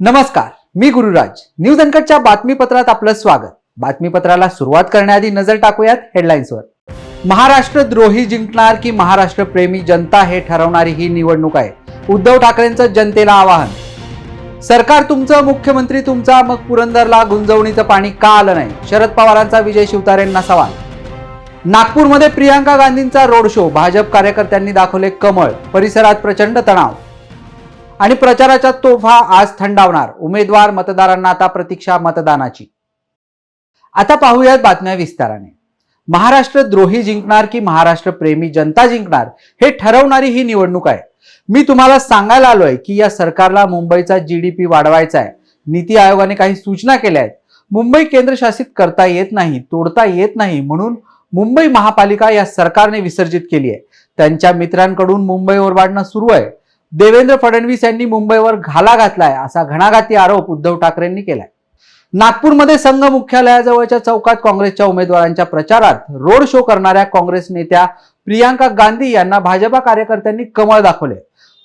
नमस्कार, मी गुरुराज. न्यूज अनकटच्या बातमीपत्रात आपलं स्वागत. बातमीपत्राला सुरुवात करण्याआधी नजर टाकूयात हेडलाईन्सवर. महाराष्ट्र द्रोही जिंकणार की महाराष्ट्र प्रेमी जनता हे ठरवणारी ही निवडणूक आहे. उद्धव ठाकरेंचं जनतेला आवाहन. सरकार तुमचं, मुख्यमंत्री तुमचा, मग पुरंदरला गुंजवणीचं पाणी का आलं नाही? शरद पवारांचा विजय शिवतारेंना सवाल. नागपूरमध्ये प्रियांका गांधींचा रोड शो. भाजप कार्यकर्त्यांनी दाखवले कमळ. परिसरात प्रचंड तणाव आणि प्रचाराच्या तोफा आज थंडावणार. उमेदवार, मतदारांना आता प्रतीक्षा मतदानाची. आता पाहूयात बातम्या विस्ताराने. महाराष्ट्र द्रोही जिंकणार की महाराष्ट्र प्रेमी जनता जिंकणार हे ठरवणारी ही निवडणूक आहे. मी तुम्हाला सांगायला आलोय की या सरकारला मुंबईचा GDP वाढवायचा आहे. नीती आयोगाने काही सूचना केल्या आहेत. मुंबई केंद्रशासित करता येत नाही, तोडता येत नाही, म्हणून मुंबई महापालिका या सरकारने विसर्जित केली आहे. त्यांच्या मित्रांकडून मुंबई ओरबाडणं सुरू आहे. देवेंद्र फडणवीस यांनी मुंबईवर घाला घातलाय असा घणाघाती आरोप उद्धव ठाकरेंनी केलाय. नागपूरमध्ये संघ मुख्यालयाजवळच्या चौकात काँग्रेसच्या उमेदवारांच्या प्रचारात रोड शो करणाऱ्या काँग्रेस नेत्या प्रियांका गांधी यांना भाजपा कार्यकर्त्यांनी कमळ दाखवले.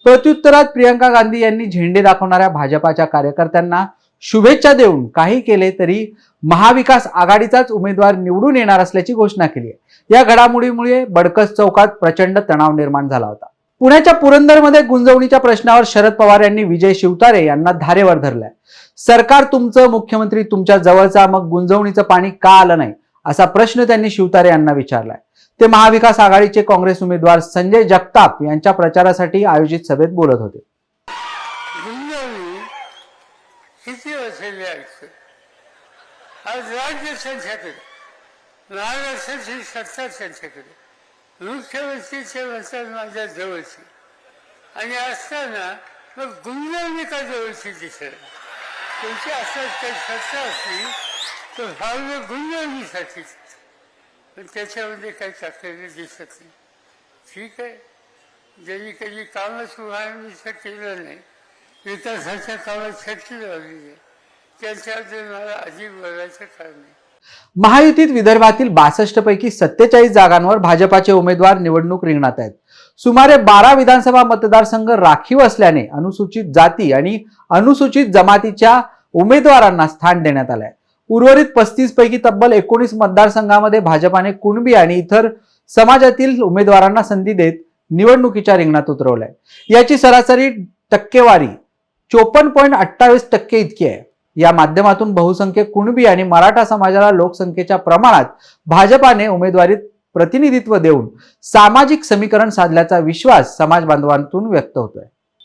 प्रत्युत्तरात प्रियांका गांधी यांनी झेंडे दाखवणाऱ्या भाजपाच्या कार्यकर्त्यांना शुभेच्छा देऊन काही केले तरी महाविकास आघाडीचाच उमेदवार निवडून येणार असल्याची घोषणा केली आहे. या घडामोडीमुळे बडकस चौकात प्रचंड तणाव निर्माण झाला होता. पुण्याच्या पुरंदरमध्ये गुंजवणीच्या प्रश्नावर शरद पवार यांनी विजय शिवतारे यांना धारेवर धरलाय. सरकार तुमचं, मुख्यमंत्री तुमच्या जवळचा, मग गुंजवणीचं पाणी का आलं नाही असा प्रश्न त्यांनी शिवतारे यांना विचारलाय. ते महाविकास आघाडीचे काँग्रेस उमेदवार संजय जगताप यांच्या प्रचारासाठी आयोजित सभेत बोलत होते. किती असेल आज राज्य संख्याकडे, महाराष्ट्राची सत्ता त्यांच्याकडे, मुख्यमंत्रीचे म्हणतात माझ्या जवळची, आणि असताना मग गुंजवणी का जवळची दिसेल? त्यांची असं काही सत्ता असली तर भावना गुंजवणीसाठी, पण त्याच्यामध्ये काही टाकलेलं दिसत नाही. ठीक आहे, ज्यांनी कधी कामच उभारणीचं केलं नाही, विकासाच्या कामात शक्ती लावली आहे, त्यांच्याबद्दल मला अधिक बोलायचं कारण नाही. महायुतीत विदर्भातील 62 पैकी 47 जागांवर भाजपाचे उमेदवार निवडणूक रिंगणात आहेत. सुमारे 12 विधानसभा मतदारसंघ राखीव असल्याने अनुसूचित जाती आणि अनुसूचित जमातीच्या उमेदवारांना स्थान देण्यात आलंय. उर्वरित 35 पैकी तब्बल 19 मतदारसंघांमध्ये भाजपाने कुणबी आणि इतर समाजातील उमेदवारांना संधी देत निवडणुकीच्या रिंगणात उतरवलंय. याची सरासरी टक्केवारी 54.28% इतकी आहे. या माध्यमातून बहुसंख्य कुणबी आणि मराठा समाजाला लोकसंख्येच्या प्रमाणात भाजपाने उमेदवारीत प्रतिनिधित्व देऊन सामाजिक समीकरण साधल्याचा विश्वास समाज बांधवांतून व्यक्त होतोय.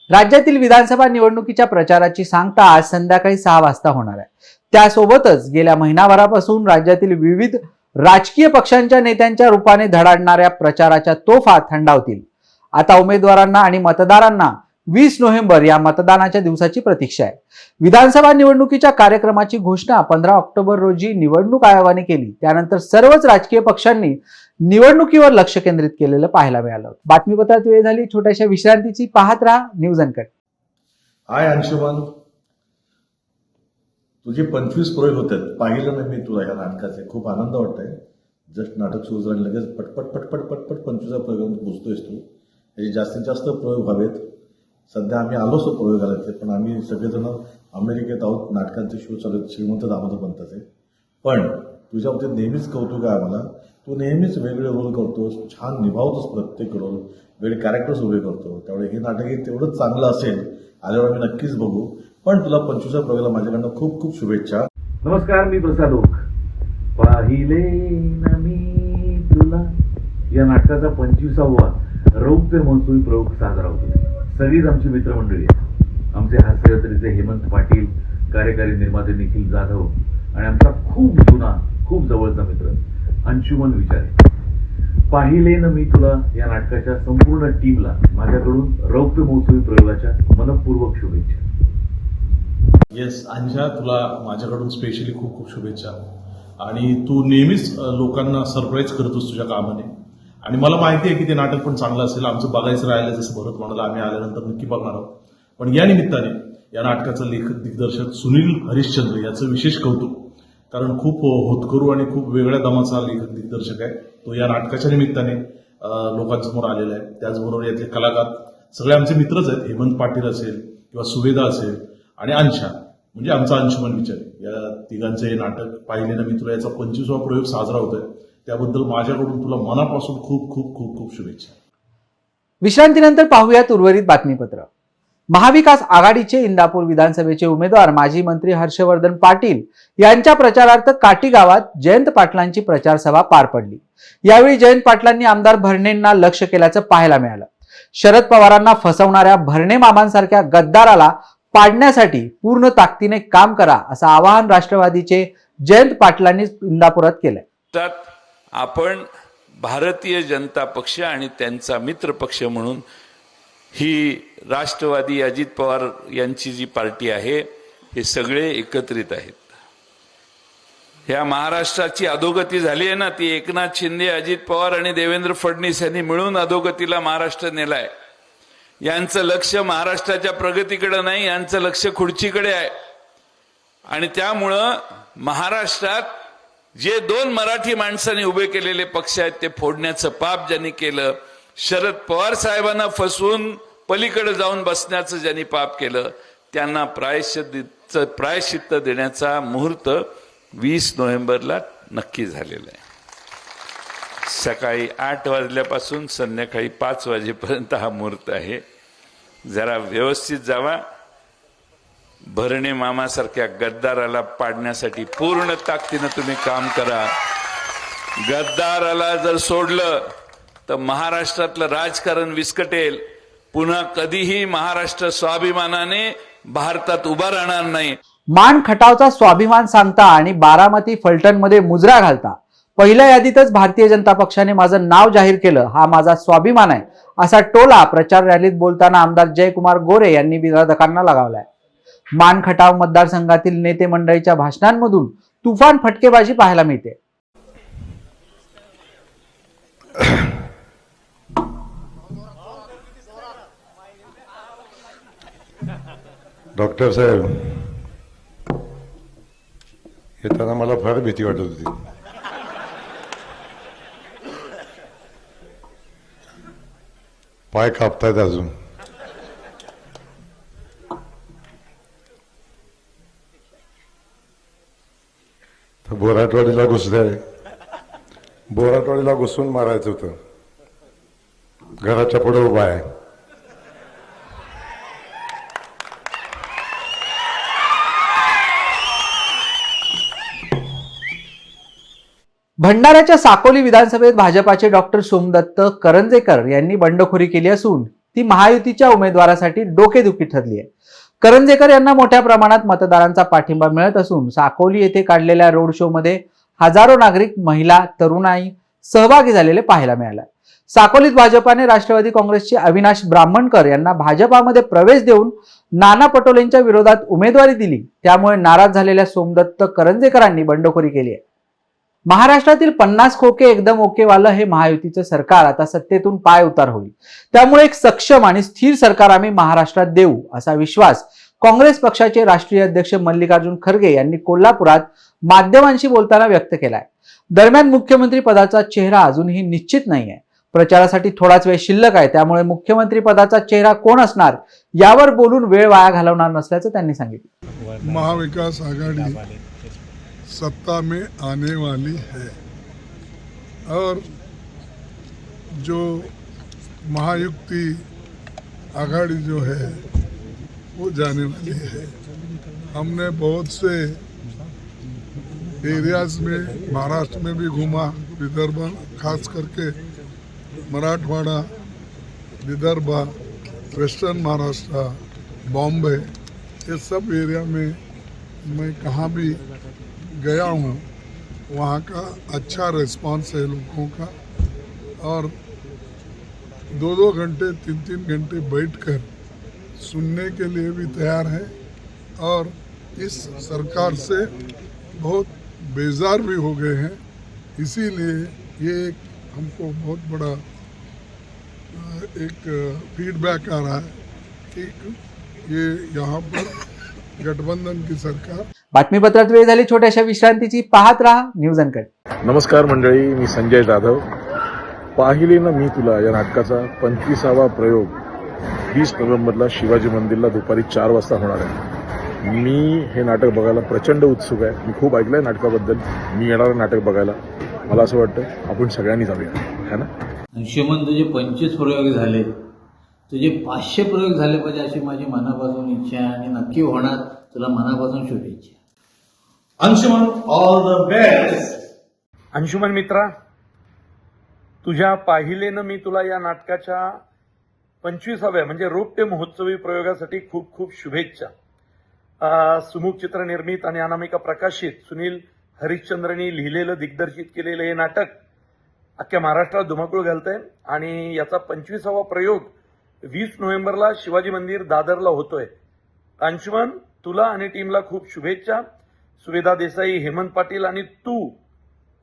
राज्यातील विधानसभा निवडणुकीच्या प्रचाराची सांगता आज संध्याकाळी 6 वाजता होणार आहे. त्यासोबतच गेल्या महिनाभरापासून राज्यातील विविध राजकीय पक्षांच्या नेत्यांच्या रूपाने धडाडणाऱ्या प्रचाराच्या तोफा थंडावतील. आता उमेदवारांना आणि मतदारांना 20 नोव्हेंबर या मतदानाच्या दिवसाची प्रतीक्षा आहे. विधानसभा निवडणुकीच्या कार्यक्रमाची घोषणा 15 ऑक्टोबर रोजी निवडणूक आयोगाने केली. त्यानंतर सर्वच राजकीय पक्षांनी निवडणुकीवर लक्ष केंद्रित केलेलं पाहायला मिळालं. बातमीपत्रात वेळ झाली छोट्याशा विश्रांतीची. पाहत राहा न्यूज अनकट. हाय अंशुमन, तुझे 25 प्रयोग होत आहेत. पाहिलं ना मी तुला या नाटकाचे, खूप आनंद वाटतोय. जस्ट नाटक सुरू झालं लगेच पटपट पटपट पटपट 25 प्रयोग पोचतोयस तू. हे जास्तीत जास्त प्रयोग व्हावेत. सध्या आम्ही आलोच प्रयोग घालायचे, पण आम्ही सगळेजण अमेरिकेत आहोत. नाटकांचे शो चालू आहेत, श्रीमंत दामोदर पंताचे. पण तुझ्या बाबतीत नेहमीच कौतुक आहे आम्हाला. तू नेहमीच वेगळे रोल करतोस, छान निभावतोस प्रत्येक रोल, वेगळे कॅरेक्टर्स उभे करतो. त्यामुळे हे नाटकही तेवढंच चांगलं असेल. आल्यावर आम्ही नक्कीच बघू. पण तुला 25व्या प्रयोगाला माझ्याकडनं खूप खूप शुभेच्छा. नमस्कार, मी प्रसाद ओक. पाहिले ना मी तुला या नाटकाचा 25वा रौप्य महोत्सवी प्रयोग साजरा होतो. सगळीच आमची मित्रमंडळी आहेत. आमचे हास्यजत्रेचे हेमंत पाटील, कार्यकारी निर्माते निखिल जाधव आणि आमचा खूप जुना, खूप जवळचा मित्र अंशुमन विचारे. पाहिले ना मी तुला या नाटकाच्या संपूर्ण टीमला माझ्याकडून रौप्य महोत्सवी प्रयोगाच्या मनपूर्वक शुभेच्छा. येस अंशा, तुला माझ्याकडून स्पेशली खूप खूप शुभेच्छा. आणि तू नेहमीच लोकांना सरप्राईज करतोस तुझ्या कामाने, आणि मला माहिती आहे की ते नाटक पण चांगलं असेल. आमचं बघायचं राहिलं, जसं भरत म्हणाला, आम्ही आल्यानंतर नक्की बघणार आहोत. पण या निमित्ताने या नाटकाचा लेखक दिग्दर्शक सुनील हरिश्चंद्र याचं विशेष कौतुक, कारण खूप होतकरू आणि खूप वेगळ्या दमाचा लेखक दिग्दर्शक आहे. तो या नाटकाच्या निमित्ताने लोकांसमोर आलेला आहे. त्याचबरोबर यातले कलाकार सगळे आमचे मित्रच आहेत. हेमंत पाटील असेल किंवा सुवेदा असेल आणि अंशा, म्हणजे आमचा अंशुमन विचार या तिघांचं हे नाटक पाहिले ना मी तुला याचा 25वा प्रयोग साजरा होतोय, त्याबद्दल माझ्याकडून तुला मनापासून खूप खूप खूप खूप शुभेच्छा. विश्रांतीनंतर पाहूयात उर्वरित बातमीपत्र. महाविकास आघाडीचे इंदापूर विधानसभेचे उमेदवार माजी मंत्री हर्षवर्धन पाटील यांच्या प्रचारार्थ काटी गावात जयंत पाटलांची प्रचार सभा पार पडली. यावेळी जयंत पाटलांनी आमदार भरणेंना लक्ष्य केल्याचं पाहायला मिळालं. शरद पवारांना फसवणाऱ्या भरणे मामांसारख्या गद्दाराला पाडण्यासाठी पूर्ण ताकदीने काम करा असं आवाहन राष्ट्रवादीचे जयंत पाटलांनी इंदापुरात केलंय. आपण भारतीय जनता पक्ष आणि त्यांचा मित्र पक्ष म्हणून ही राष्ट्रवादी अजित पवार यांची जी पार्टी आहे हे सगळे एकत्रित आहेत. ह्या महाराष्ट्राची अधोगती झाली आहे ना, ती एकनाथ शिंदे, अजित पवार आणि देवेंद्र फडणवीस यांनी मिळून अधोगतीला महाराष्ट्र नेलाय. यांचं लक्ष महाराष्ट्राच्या प्रगतीकडे नाही, यांचं लक्ष खुर्चीकडे आहे. आणि त्यामुळं महाराष्ट्रात जे 2 मराठी माणसांनी उभे केलेले पक्ष आहेत ते फोडण्याचं पाप ज्यांनी केलं, शरद पवार साहेबांना फसवून पलीकडे जाऊन बसण्याचं ज्यांनी पाप केलं, त्यांना प्रायश्चित्त देण्याचा मुहूर्त 20 नोव्हेंबरला नक्की झालेला आहे. सकाळी 8 वाजल्यापासून संध्याकाळी 5 वाजेपर्यंत हा मुहूर्त आहे. जरा व्यवस्थित जावा. भरणे मामासारख्या गद्दाराला पाडण्यासाठी पूर्ण ताकदीनं तुम्ही काम करा. गद्दाराला जर सोडलं तर महाराष्ट्रातलं राजकारण विस्कटेल. पुन्हा कधीही महाराष्ट्र स्वाभिमानाने भारतात उभा राहणार नाही. मान खटावचा स्वाभिमान सांगता आणि बारामती फलटणमध्ये मुजरा घालता पहिल्या यादीतच भारतीय जनता पक्षाने माझं नाव जाहीर केलं, हा माझा स्वाभिमान आहे असा टोला प्रचार रॅलीत बोलताना आमदार जयकुमार गोरे यांनी विरोधकांना लगावलाय. मान खटाव मतदारसंघातील नेते मंडळीच्या भाषणांमधून तुफान फटकेबाजी पाहायला मिळते. डॉक्टर साहेब, येताना मला फार भीती वाटत होती. पाय कापतायत अजून. तर बोराटवाडीला घुसलंय. बोराटवाडीला घुसून मारायचं होतं. घराच्या पुढे उभा आहे. भंडाऱ्याच्या साकोली विधानसभेत भाजपाचे डॉक्टर सोमदत्त करंजेकर यांनी बंडखोरी केली असून ती महायुतीच्या उमेदवारासाठी डोकेदुखी ठरली आहे. करंजेकर यांना मोठ्या प्रमाणात मतदारांचा पाठिंबा मिळत असून साकोली येथे काढलेल्या रोड शो मध्ये हजारो नागरिक, महिला, तरुणाई सहभागी झालेले पाहायला मिळाले. साकोलीत भाजपाने राष्ट्रवादी काँग्रेसचे अविनाश ब्राह्मणकर यांना भाजपामध्ये प्रवेश देऊन नाना पटोलेंच्या विरोधात उमेदवारी दिली. त्यामुळे नाराज झालेल्या सोमदत्त करंजेकरांनी बंडखोरी केली आहे. महाराष्ट्रातील 50 खोके एकदम ओकेवालं हे महायुतीचं सरकार आता सत्तेतून पाय उतार होईल. त्यामुळे एक सक्षम आणि स्थिर सरकार आम्ही महाराष्ट्रात देऊ असा विश्वास काँग्रेस पक्षाचे राष्ट्रीय अध्यक्ष मल्लिकार्जुन खरगे यांनी कोल्हापुरात माध्यमांशी बोलताना व्यक्त केलाय. दरम्यान मुख्यमंत्री पदाचा चेहरा अजूनही निश्चित नाहीये. प्रचारासाठी थोडाच वेळ शिल्लक आहे. त्यामुळे मुख्यमंत्री पदाचा चेहरा कोण असणार यावर बोलून वेळ वाया घालवणार नसल्याचं त्यांनी सांगितलं. महाविकास आघाड़ी सत्ता में आने वाली है और जो महायुक्ति आघाड़ी जो है वो जाने वाली है. हमने बहुत से एरियाज में महाराष्ट्र में भी घूमा, विदर्भ खास करके मराठवाड़ा, विदर्भ, वेस्टर्न महाराष्ट्र, बॉम्बे, ये सब एरिया में मैं कहाँ भी गया हूँ वहाँ का अच्छा रिस्पांस है लोगों का. और 2-2 घंटे 3-3 घंटे बैठकर सुनने के लिए भी तैयार है. और इस सरकार से बहुत बेजार भी हो गए हैं. इसीलिए ये एक हमको बहुत बड़ा एक फीडबैक आ रहा है कि ये यहाँ पर गठबंधन की सरकार. बातमीपत्रात वेळ झाली छोट्याशा विश्रांतीची. पाहत रहा न्यूज अनकट. नमस्कार मंडळी, मी संजय जाधव. पाहिले ना मी तुला या नाटकाचा 25वा प्रयोग 20 नोव्हेंबरला शिवाजी मंदिरला दुपारी 4 वाजता होणार आहे. मी हे नाटक बघायला प्रचंड उत्सुक आहे. मी खूप ऐकलं आहे नाटकाबद्दल. मी येणारं नाटक बघायला. मला असं वाटतं आपण सगळ्यांनी जाऊया, है ना. अंशुमन तुझे 25 प्रयोग झाले, तुझे 500 प्रयोग झाले पाहिजे अशी माझी मनापासून इच्छा आहे आणि नक्की होणार. तुला मनापासून शुभेच्छा. Anshuman, all the best. Anshuman मित्रा, तुझ्या पाहिलेनं मी तुला या नाटकाच्या 25व्या म्हणजे रौप्य महोत्सवी प्रयोगासाठी खूप खूप शुभेच्छा. सुमुख चित्रनिर्मित आणि अनामिका प्रकाशित सुनील हरिश्चंद्रनी लिहिलेलं दिग्दर्शित केलेलं हे नाटक अख्ख्या महाराष्ट्रात धुमाकूळ घालतंय आणि याचा 25वा प्रयोग 20 नोव्हेंबरला शिवाजी मंदिर दादरला होतोय. अंशुमन, तुला आणि टीमला खूप शुभेच्छा. सुवेदा देसाई, हेमंत पाटील आणि तू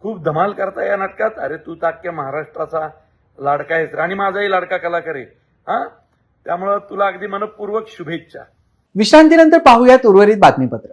खूप धमाल करताय या नाटकात. अरे तू तर अख्ख्या महाराष्ट्राचा लाडका आहेस आणि माझाही लाडका कलाकार आहे. त्यामुळं तुला अगदी मनपूर्वक शुभेच्छा. विश्रांतीनंतर पाहूयात उर्वरित बातमीपत्र.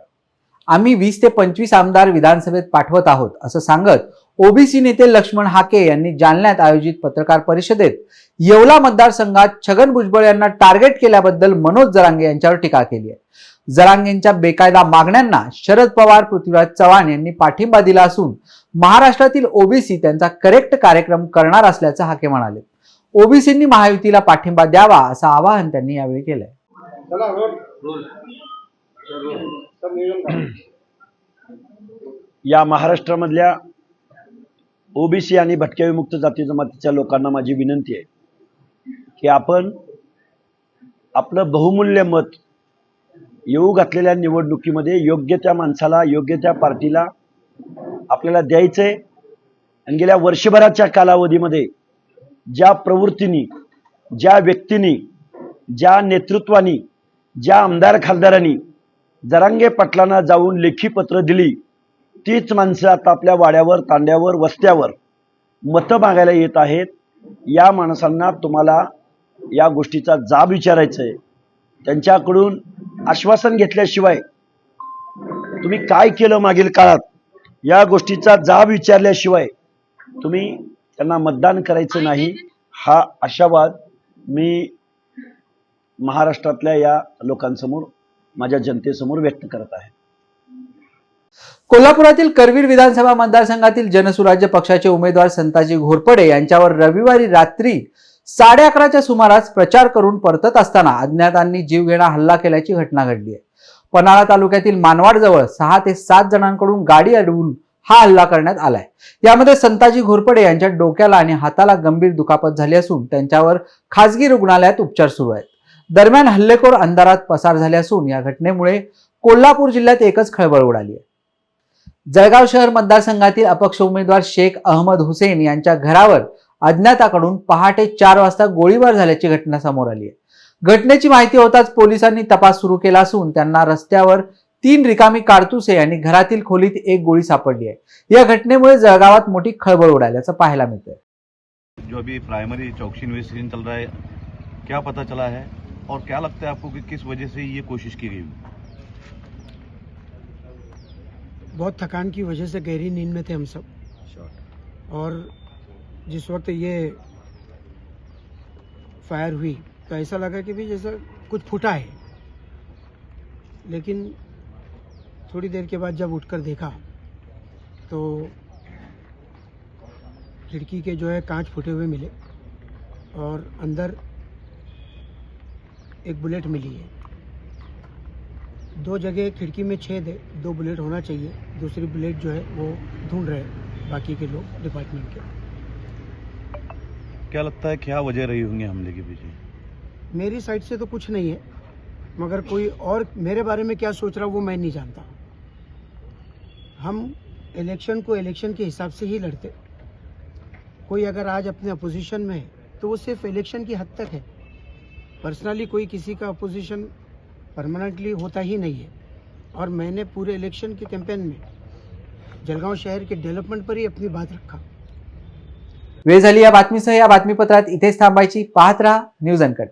आम्ही 20 ते 25 आमदार विधानसभेत पाठवत आहोत असं सांगत ओबीसी नेते लक्ष्मण हाके यांनी जालन्यात आयोजित पत्रकार परिषदेत येवला मतदारसंघात छगन भुजबळ यांना टार्गेट केल्याबद्दल मनोज जरांगे यांच्यावर टीका केली आहे. जरांगेंच्या बेकायदा मागण्यांना शरद पवार, पृथ्वीराज चव्हाण यांनी पाठिंबा दिला असून महाराष्ट्रातील ओबीसी त्यांचा करेक्ट कार्यक्रम करणार असल्याचं हाके म्हणाले. ओबीसींनी महायुतीला पाठिंबा द्यावा असं आवाहन त्यांनी यावेळी केलंय. या महाराष्ट्रामधल्या ओबीसी आणि भटक्या विमुक्त जाती जमातीच्या लोकांना माझी विनंती आहे की आपण आपलं बहुमूल्य मत येऊ घातलेल्या निवडणुकीमध्ये योग्य त्या माणसाला, योग्य त्या पार्टीला आपल्याला द्यायचंय. आणि गेल्या वर्षभराच्या कालावधीमध्ये ज्या प्रवृत्तींनी, ज्या व्यक्तींनी, ज्या नेतृत्वानी, ज्या आमदार खासदारांनी जरांगे पाटलांना जाऊन लेखी पत्र दिली, तीच माणसं आता आपल्या वाड्यावर, तांड्यावर, वस्त्यावर मतं मागायला येत आहेत. या माणसांना तुम्हाला या गोष्टीचा जाब विचारायचा आहे. त्यांच्याकडून आश्वासन घेतल्याशिवाय तुम्ही काय केलं मागील काळात या गोष्टीचा जाब विचारल्याशिवाय तुम्ही त्यांना मतदान करायचं नाही, हा आशावाद मी महाराष्ट्रातल्या या लोकांसमोर, माझ्या जनतेसमोर व्यक्त करत आहे. कोल्हापुरातील करवीर विधानसभा मतदारसंघातील जनसुराज्य पक्षाचे उमेदवार संताजी घोरपडे यांच्यावर रविवारी रात्री 11:30च्या सुमारास प्रचार करून परतत असताना अज्ञातांनी जीवघेणा हल्ला केल्याची घटना घडली आहे. पन्हाळा तालुक्यातील मानवाडजवळ 6 ते 7 जणांकडून गाडी अडवून हा हल्ला करण्यात आलाय. यामध्ये संताजी घोरपडे यांच्या डोक्याला आणि हाताला गंभीर दुखापत झाली असून त्यांच्यावर खासगी रुग्णालयात उपचार सुरू आहेत. दरम्यान हल्लेखोर अंधारात पसार झाले असून या घटनेमुळे कोल्हापूर जिल्ह्यात एकच खळबळ उडाली आहे. जळगाव शहर मतदारसंघातील अपक्ष उमेदवार शेख अहमद हुसेन यांच्या घरावर अज्ञाताकडून पहाटे 4 वाजता गोळीबार झाल्याची घटना समोर आली आहे. घटनेची माहिती होताच पोलिसांनी तपास सुरू केला असून त्यांना रस्त्यावर 3 रिकामी कारतुसे आणि घरातील खोलीत 1 गोळी सापडली आहे. या घटनेमुळे जळगावात मोठी खळबळ उडाल्याचं पाहायला मिळतंय. जो अभी प्राइमरी चौकसी इन्वेस्टिगेशन चल रहा है, क्या पता चला है और क्या लगता है आपको कि किस वजह से ये कोशिश की गई? बहुत थकान की वजह से गहरी नींद में थे हम सब, और जिस वक्त ये फायर हुई तो ऐसा लगा कि भी जैसा कुछ फूटा है, लेकिन थोड़ी देर के बाद जब उठकर देखा तो खिड़की के जो है कांच फूटे हुए मिले और अंदर एक बुलेट मिली है. 2 जगह खिड़की में छेद है, 2 बुलेट होना चाहिए. दूसरी बुलेट जो है वो ढूंढ रहे हैं बाकी के लोग डिपार्टमेंट के. क्या लगता है क्या वजह रही होंगी हमले के पीछे? मेरी साइड से तो कुछ नहीं है, मगर कोई और मेरे बारे में क्या सोच रहा वो मैं नहीं जानता. हम इलेक्शन को इलेक्शन के हिसाब से ही लड़ते. कोई अगर आज अपने अपोजिशन में है तो वो सिर्फ इलेक्शन की हद तक है. पर्सनली कोई किसी का अपोजिशन परमानेंटली होता ही नहीं है. और मैंने पूरे इलेक्शन के कैंपेन में जळगाव शहर के डेव्हलपमेंट पर ही अपनी बात रखा. वेळ झाली या बातमीसह या बातमीपत्रात इथेच थांबायची. पाहत रहा न्यूज अनकट.